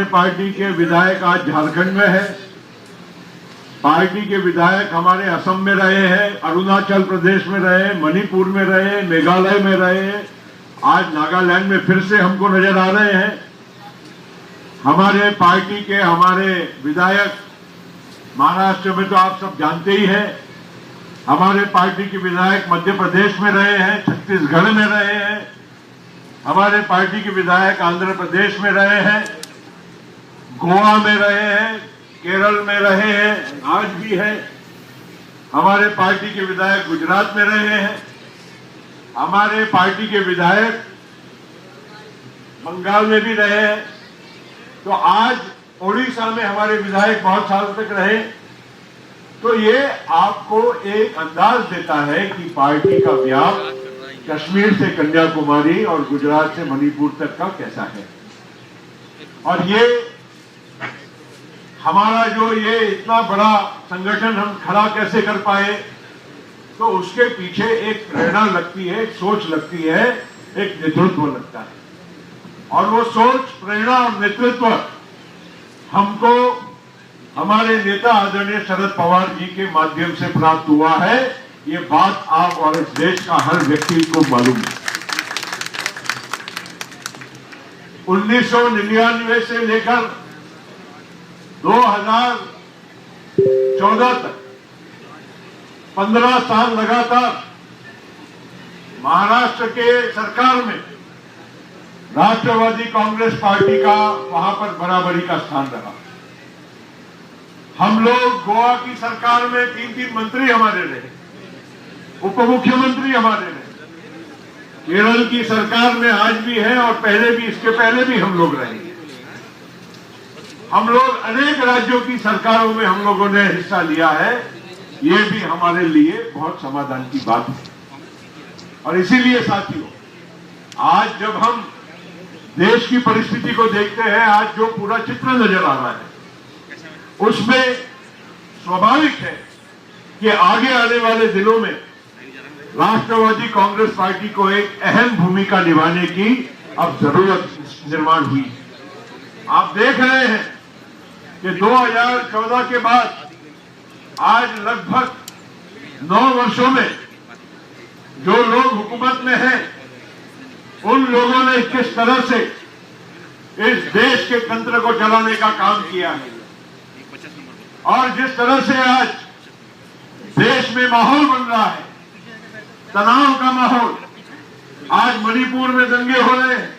Party के विधायक आज झारखंड में है। पार्टी के विधायक हमारे असम में रहे हैं, अरुणाचल प्रदेश में रहे, मणिपुर में रहे, मेघालय में रहे, आज नागालैंड में फिर से हमको नजर आ रहे हैं। हमारे पार्टी के हमारे विधायक महाराष्ट्र में तो आप सब जानते ही हैं। हमारे पार्टी के विधायक मध्य प्रदेश में रहे हैं, छत्तीसगढ़ में रहे हैं। हमारे पार्टी के विधायक आंध्र प्रदेश में रहे हैं, गोवा में रहे हैं, केरल में रहे हैं, आज भी है। हमारे पार्टी के विधायक गुजरात में रहे हैं। हमारे पार्टी के विधायक बंगाल में भी रहे हैं। तो आज ओडिशा में हमारे विधायक बहुत साल तक रहे। तो ये आपको एक अंदाज देता है कि पार्टी का व्याप कश्मीर से कन्याकुमारी और गुजरात से मणिपुर तक का कैसा है। और ये हमारा जो ये इतना बड़ा संगठन हम खड़ा कैसे कर पाए, तो उसके पीछे एक प्रेरणा लगती है, एक सोच लगती है, एक नेतृत्व लगता है। और वो सोच, प्रेरणा और नेतृत्व हमको हमारे नेता आदरणीय शरद पवार जी के माध्यम से प्राप्त हुआ है। ये बात आप और इस देश का हर व्यक्ति को मालूम है। 1999 से लेकर 2014 तक 15 साल लगातार महाराष्ट्र के सरकार में राष्ट्रवादी कांग्रेस पार्टी का वहां पर बराबरी का स्थान रहा। हम लोग गोवा की सरकार में 3 मंत्री हमारे रहे, उप मुख्यमंत्री हमारे रहे। केरल की सरकार में आज भी है और पहले भी, इसके पहले भी हम लोग रहे। हम लोग अनेक राज्यों की सरकारों में हम लोगों ने हिस्सा लिया है। ये भी हमारे लिए बहुत समाधान की बात है। और इसीलिए साथियों, आज जब हम देश की परिस्थिति को देखते हैं, आज जो पूरा चित्र नजर आ रहा है, उसमें स्वाभाविक है कि आगे आने वाले दिनों में राष्ट्रवादी कांग्रेस पार्टी को एक अहम भूमिका निभाने की अब जरूरत निर्माण हुई। आप देख रहे हैं कि 2014 के बाद आज लगभग 9 वर्षों में जो लोग हुकूमत में हैं, उन लोगों ने किस तरह से इस देश के तंत्र को चलाने का काम किया है। और जिस तरह से आज देश में माहौल बन रहा है, तनाव का माहौल, आज मणिपुर में दंगे हो रहे हैं,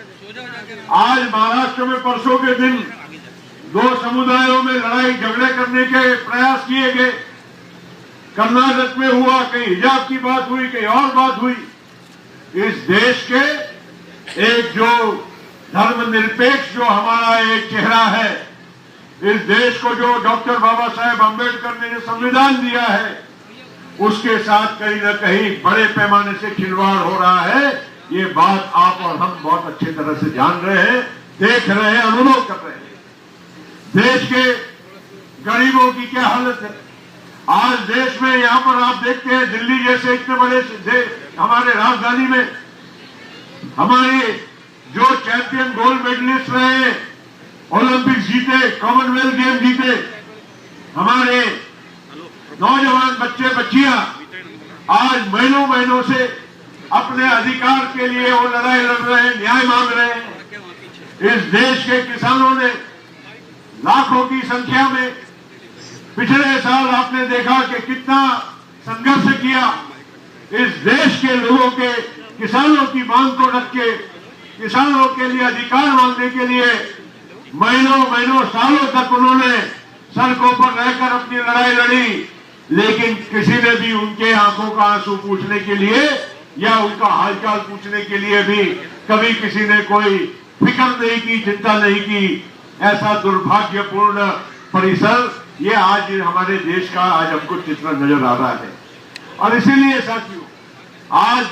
आज महाराष्ट्र में परसों के दिन 2 समुदायों में लड़ाई झगड़े करने के प्रयास किए गए, कर्नाटक में हुआ, कहीं हिजाब की बात हुई, कहीं और बात हुई। इस देश के एक जो धर्मनिरपेक्ष जो हमारा एक चेहरा है, इस देश को जो डॉक्टर बाबा साहेब अम्बेडकर ने जो संविधान दिया है, उसके साथ कहीं न कहीं बड़े पैमाने से खिलवाड़ हो रहा है। ये बात आप और हम बहुत अच्छी तरह से जान रहे हैं, देख रहे हैं, अनुभव कर रहे हैं। देश के गरीबों की क्या हालत है आज देश में। यहां पर आप देखते हैं, दिल्ली जैसे इतने बड़े हमारे राजधानी में हमारे जो चैंपियन गोल्ड मेडलिस्ट रहे, ओलंपिक्स जीते, कॉमनवेल्थ गेम जीते, हमारे नौजवान बच्चे बच्चियां आज महीनों से अपने अधिकार के लिए वो लड़ाई लड़ रहे हैं, न्याय मांग रहे हैं। इस देश के किसानों ने लाखों की संख्या में पिछले साल आपने देखा कि कितना संघर्ष किया। इस देश के लोगों के, किसानों की मांग को रख के, किसानों के लिए अधिकार मांगने के लिए महीनों सालों तक उन्होंने सड़कों पर रहकर अपनी लड़ाई लड़ी। लेकिन किसी ने भी उनके आंखों का आंसू पूछने के लिए या उनका हालचाल पूछने के लिए भी कभी किसी ने कोई फिक्र नहीं की, चिंता नहीं की। ऐसा दुर्भाग्यपूर्ण परिसर ये आज हमारे देश का आज हमको चित्र नजर आ रहा है। और इसीलिए साथियों, आज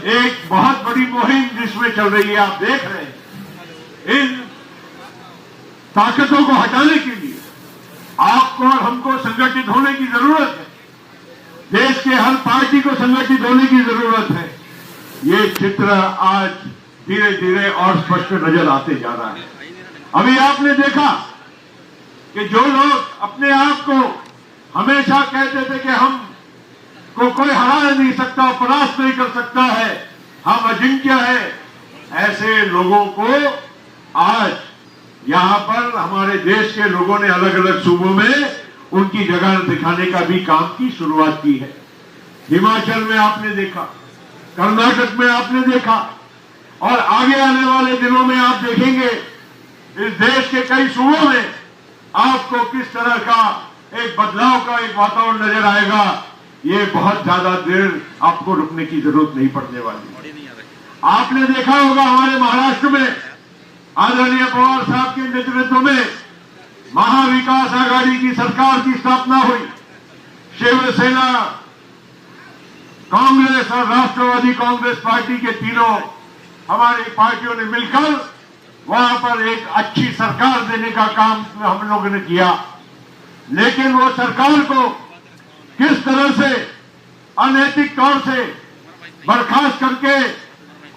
एक बहुत बड़ी मुहिम जिसमें चल रही है, आप देख रहे हैं, इन ताकतों को हटाने के लिए आपको और हमको संगठित होने की जरूरत है। देश के हर पार्टी को संगठित होने की जरूरत है। ये चित्र आज धीरे धीरे और स्पष्ट नजर आते जा रहा है। अभी आपने देखा कि जो लोग अपने आप को हमेशा कहते थे कि हम को कोई हरा नहीं सकता, परास्त नहीं कर सकता है, हम अजिंक्य है, ऐसे लोगों को आज यहां पर हमारे देश के लोगों ने अलग अलग सूबों में उनकी जगह दिखाने का भी काम की शुरुआत की है। हिमाचल में आपने देखा, कर्नाटक में आपने देखा, और आगे आने वाले दिनों में आप देखेंगे इस देश के कई सूबों में आपको किस तरह का एक बदलाव का एक वातावरण नजर आएगा। ये बहुत ज्यादा देर आपको रुकने की जरूरत नहीं पड़ने वाली। आपने देखा होगा हमारे महाराष्ट्र में आदरणीय पवार साहब के नेतृत्व में महाविकास आघाड़ी की सरकार की स्थापना हुई। शिवसेना, कांग्रेस और राष्ट्रवादी कांग्रेस पार्टी के तीनों हमारी पार्टियों ने मिलकर वहां पर एक अच्छी सरकार देने का काम हम लोगों ने किया। लेकिन वो सरकार को किस तरह से अनैतिक तौर से बर्खास्त करके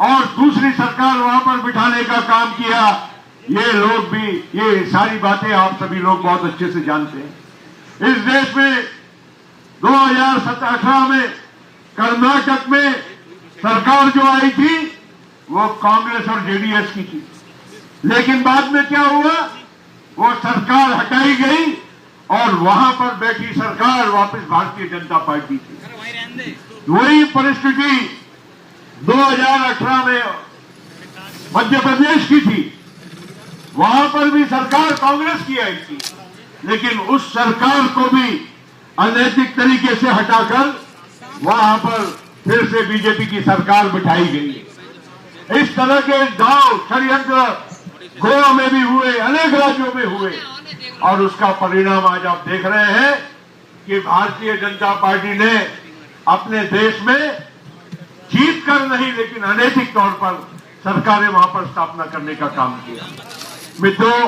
और दूसरी सरकार वहां पर बिठाने का काम किया, ये लोग भी, ये सारी बातें आप सभी लोग बहुत अच्छे से जानते हैं। इस देश में 2017-18 में कर्नाटक में सरकार जो आई थी वो कांग्रेस और जेडीएस की थी, लेकिन बाद में क्या हुआ, वो सरकार हटाई गई और वहां पर बैठी सरकार वापस भारतीय जनता पार्टी की। वही परिस्थिति 2018 में मध्य प्रदेश की थी, वहां पर भी सरकार कांग्रेस की आई थी, लेकिन उस सरकार को भी अनैतिक तरीके से हटाकर वहां पर फिर से बीजेपी की सरकार बिठाई गई। इस तरह के दांव षड्यंत्र गोवा में भी हुए, अनेक राज्यों में हुए, और उसका परिणाम आज आप देख रहे हैं कि भारतीय जनता पार्टी ने अपने देश में जीत कर नहीं, लेकिन अनैतिक तौर पर सरकारें वहां पर स्थापना करने का काम किया। मित्रों,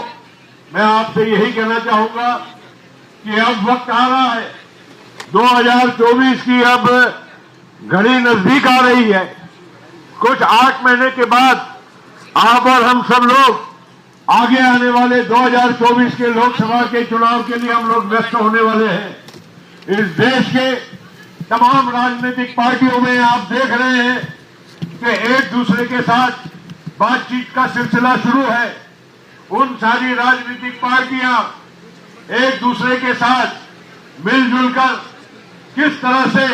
मैं आपसे यही कहना चाहूंगा कि अब वक्त आ रहा है, 2024 की अब घड़ी नजदीक आ रही है। कुछ 8 महीने के बाद आप और हम सब लोग आगे आने वाले 2024 के लोकसभा के चुनाव के लिए हम लोग व्यस्त होने वाले हैं। इस देश के तमाम राजनीतिक पार्टियों में आप देख रहे हैं कि एक दूसरे के साथ बातचीत का सिलसिला शुरू है। उन सारी राजनीतिक पार्टियां एक दूसरे के साथ मिलजुल कर किस तरह से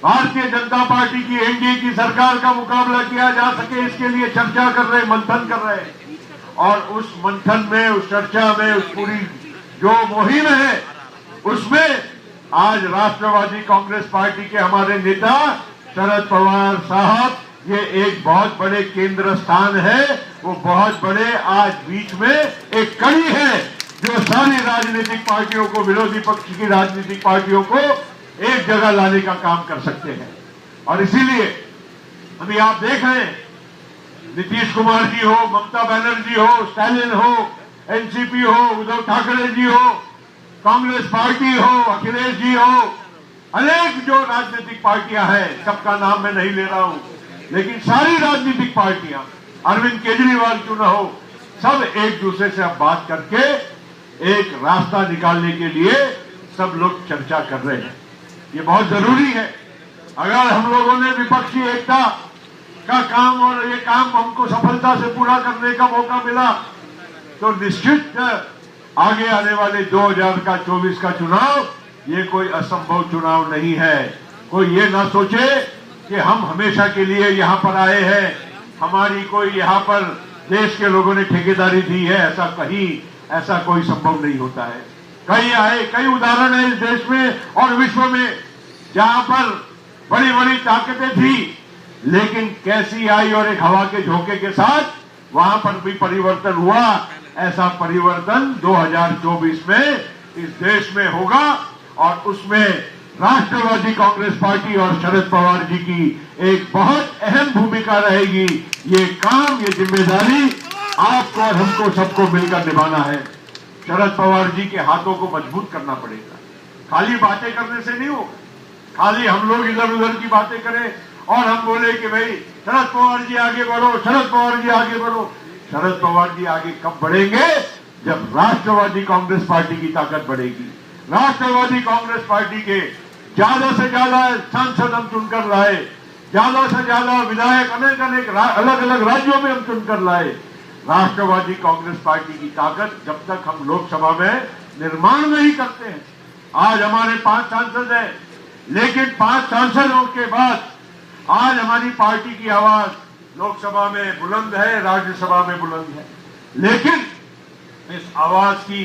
भारतीय जनता पार्टी की एनडीए की सरकार का मुकाबला किया जा सके, इसके लिए चर्चा कर रहे, मंथन कर रहे हैं। और उस मंथन में, उस चर्चा में, उस पूरी जो मुहिम है, उसमें आज राष्ट्रवादी कांग्रेस पार्टी के हमारे नेता शरद पवार साहब, ये एक बहुत बड़े केंद्र स्थान है, वो बहुत बड़े आज बीच में एक कड़ी है जो सारी राजनीतिक पार्टियों को, विरोधी पक्ष की राजनीतिक पार्टियों को एक जगह लाने का काम कर सकते हैं। और इसीलिए अभी आप देख रहे हैं, नीतीश कुमार जी हो, ममता बनर्जी हो, स्टालिन हो, एनसीपी हो, उद्धव ठाकरे जी हो, कांग्रेस पार्टी हो, अखिलेश जी हो, अनेक जो राजनीतिक पार्टियां हैं, सबका नाम मैं नहीं ले रहा हूं, लेकिन सारी राजनीतिक पार्टियां, अरविंद केजरीवाल क्यों न हो, सब एक दूसरे से अब बात करके एक रास्ता निकालने के लिए सब लोग चर्चा कर रहे हैं। ये बहुत जरूरी है। अगर हम लोगों ने विपक्षी एकता का काम और ये काम हमको सफलता से पूरा करने का मौका मिला, तो निश्चित आगे आने वाले 2024 का चुनाव ये कोई असंभव चुनाव नहीं है। कोई ये ना सोचे कि हम हमेशा के लिए यहाँ पर आए हैं, हमारी कोई यहाँ पर देश के लोगों ने ठेकेदारी दी है, ऐसा कोई संभव नहीं होता है। कई उदाहरण है इस देश में और विश्व में जहां पर बड़ी बड़ी ताकतें थी, लेकिन कैसी आई और एक हवा के झोंके के साथ वहां पर भी परिवर्तन हुआ। ऐसा परिवर्तन 2024 में इस देश में होगा और उसमें राष्ट्रवादी कांग्रेस पार्टी और शरद पवार जी की एक बहुत अहम भूमिका रहेगी। ये काम, ये जिम्मेदारी आपको और हमको सबको मिलकर निभाना है। शरद पवार जी के हाथों को मजबूत करना पड़ेगा। खाली बातें करने से नहीं होगा। खाली हम लोग इधर उधर की बातें करें और हम बोले कि भाई शरद पवार जी आगे बढ़ो, शरद पवार जी आगे बढ़ो, शरद पवार जी आगे कब बढ़ेंगे? जब राष्ट्रवादी कांग्रेस पार्टी की ताकत बढ़ेगी। राष्ट्रवादी कांग्रेस पार्टी के ज्यादा से ज्यादा सांसद हम चुनकर लाए, ज्यादा से ज्यादा विधायक अनेक अनेक अलग अलग राज्यों में हम चुनकर लाए। राष्ट्रवादी कांग्रेस पार्टी की ताकत जब तक हम लोकसभा में निर्माण नहीं करते हैं। आज हमारे 5 सांसद हैं, लेकिन 5 सांसदों के बाद आज हमारी पार्टी की आवाज लोकसभा में बुलंद है, राज्यसभा में बुलंद है। लेकिन इस आवाज की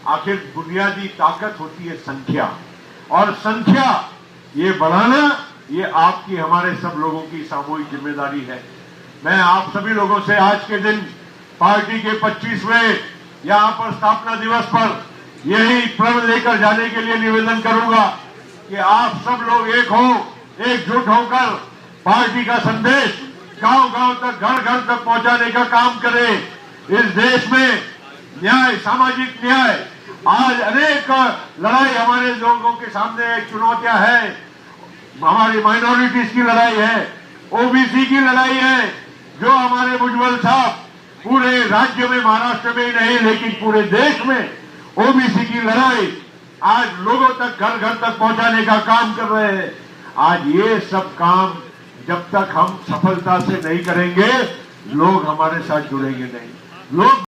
आखिर बुनियादी ताकत होती है संख्या, और संख्या ये बढ़ाना ये आपकी हमारे सब लोगों की सामूहिक जिम्मेदारी है। मैं आप सभी लोगों से आज के दिन पार्टी के 25वें यहां पर स्थापना दिवस पर यही प्रण लेकर जाने के लिए निवेदन करूंगा कि आप सब लोग एक हो, एकजुट होकर पार्टी का संदेश गांव-गांव तक, घर-घर तक पहुंचाने का काम करें। इस देश में न्याय, सामाजिक न्याय, आज अनेक लड़ाई हमारे लोगों के सामने चुनौतियां है। हमारी माइनॉरिटीज की लड़ाई है, ओबीसी की लड़ाई है, जो हमारे भुजबल साहब पूरे राज्य में, महाराष्ट्र में ही नहीं लेकिन पूरे देश में ओबीसी की लड़ाई आज लोगों तक, घर घर तक पहुंचाने का काम कर रहे हैं। आज ये सब काम जब तक हम सफलता से नहीं करेंगे, लोग हमारे साथ जुड़ेंगे नहीं। लोग